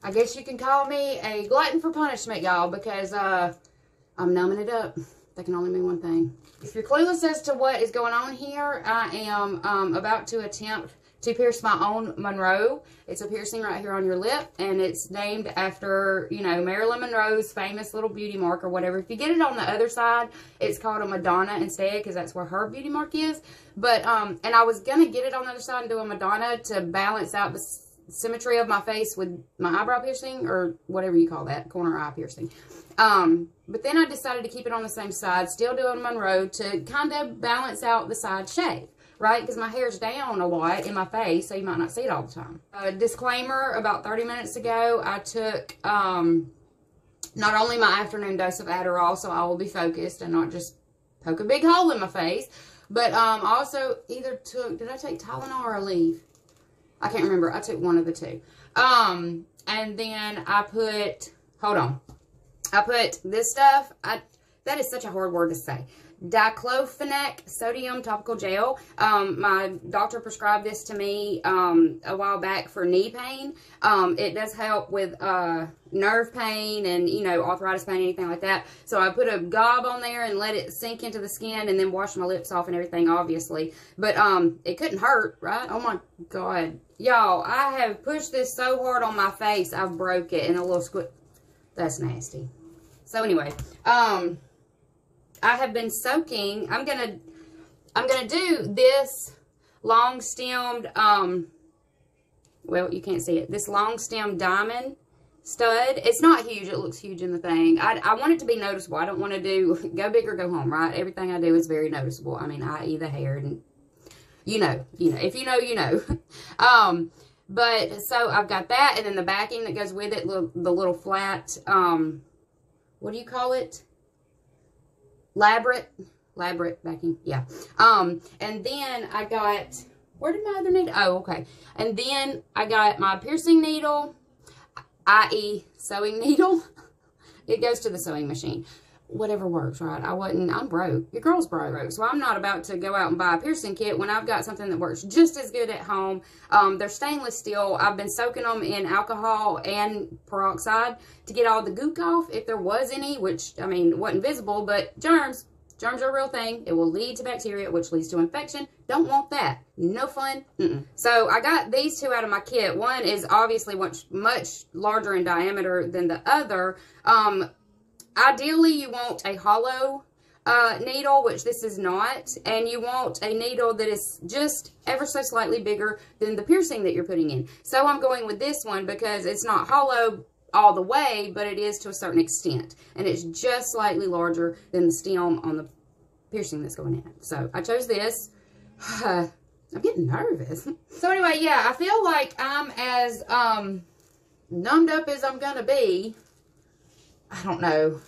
I guess you can call me a glutton for punishment, y'all, because I'm numbing it up. That can only mean one thing. If you're clueless as to what is going on here, I am about to attempt to pierce my own Monroe. It's a piercing right here on your lip, and it's named after, you know, Marilyn Monroe's famous little beauty mark or whatever. If you get it on the other side, it's called a Madonna instead, because that's where her beauty mark is. But, and I was going to get it on the other side and do a Madonna to balance out the symmetry of my face with my eyebrow piercing, or whatever you call that, corner eye piercing. But then I decided to keep it on the same side, still doing Monroe, to kind of balance out the side shape, right? Because my hair's down a lot in my face, so you might not see it all the time. Disclaimer, about 30 minutes ago, I took not only my afternoon dose of Adderall, so I will be focused and not just poke a big hole in my face, but also either took, did I take Tylenol or Aleve? I can't remember. I took one of the two. And then I put, hold on. I put this stuff, that is such a hard word to say. Diclofenac sodium topical gel. My doctor prescribed this to me a while back for knee pain. It does help with nerve pain and, you know, arthritis pain, anything like that. So I put a gob on there and let it sink into the skin and then wash my lips off and everything, obviously. But it couldn't hurt, right? Oh my God. Y'all, I have pushed this so hard on my face, I've broke it in a little squid. That's nasty. So anyway, I have been soaking. I'm gonna do this long stemmed, well, you can't see it. This long stem diamond stud. It's not huge. It looks huge in the thing. I want it to be noticeable. I don't want to do go big or go home, right? Everything I do is very noticeable. I mean, i.e. the hair, and you know. If you know, you know. But so I've got that, and then the backing that goes with it, the little flat, what do you call it? Labret backing, yeah. And then I got, where did my other needle? Oh, okay. And then I got my piercing needle, i.e. sewing needle. It goes to the sewing machine. Whatever works, right? I'm broke. Your girl's broke. So I'm not about to go out and buy a piercing kit when I've got something that works just as good at home. They're stainless steel. I've been soaking them in alcohol and peroxide to get all the gook off, if there was any, which, I mean, wasn't visible, but germs. Germs are a real thing. It will lead to bacteria, which leads to infection. Don't want that. No fun. So I got these two out of my kit. One is obviously much larger in diameter than the other. Ideally, you want a hollow needle, which this is not, and you want a needle that is just ever so slightly bigger than the piercing that you're putting in. So I'm going with this one because it's not hollow all the way, but it is to a certain extent, and it's just slightly larger than the stem on the piercing that's going in. So I chose this. I'm getting nervous. So anyway, yeah, I feel like I'm as numbed up as I'm gonna be. I don't know.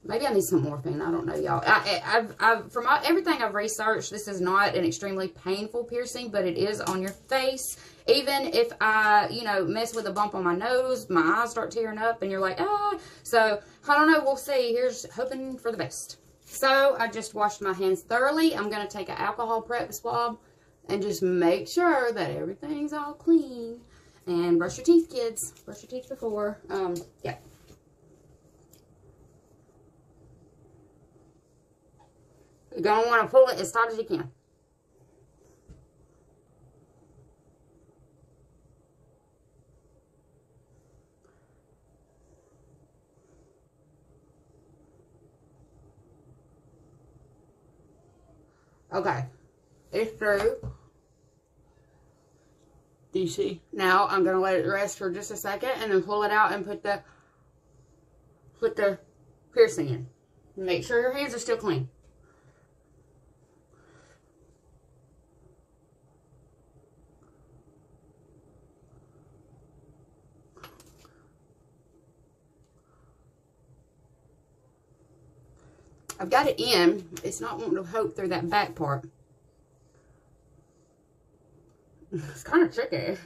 Maybe I need some morphine. I don't know, y'all. From everything I've researched, this is not an extremely painful piercing, but it is on your face. Even if I, you know, mess with a bump on my nose, my eyes start tearing up, and you're like, ah. So, I don't know. We'll see. Here's hoping for the best. So, I just washed my hands thoroughly. I'm going to take an alcohol prep swab and just make sure that everything's all clean. And brush your teeth, kids. Brush your teeth before. Yeah. You're going to want to pull it as tight as you can. Okay. It's through. Do you see? Now I'm going to let it rest for just a second and then pull it out and put the piercing in. Make sure your hands are still clean. I've got it in. It's not wanting to hope through that back part. It's kind of tricky.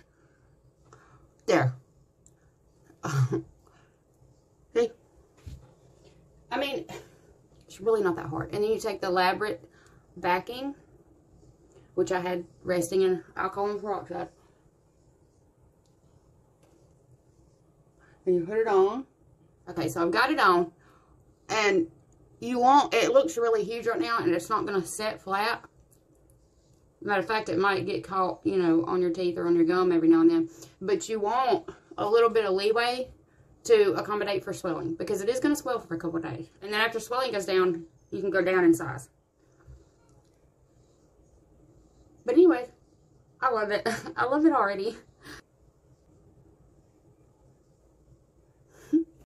There. See? I mean, it's really not that hard. And then you take the elaborate backing, which I had resting in alcohol and peroxide. And you put it on. Okay, so I've got it on. And you want, it looks really huge right now, and it's not going to set flat. Matter of fact, it might get caught, you know, on your teeth or on your gum every now and then. But you want a little bit of leeway to accommodate for swelling, because it is going to swell for a couple of days. And then after swelling goes down, you can go down in size. But anyway, I love it. I love it already.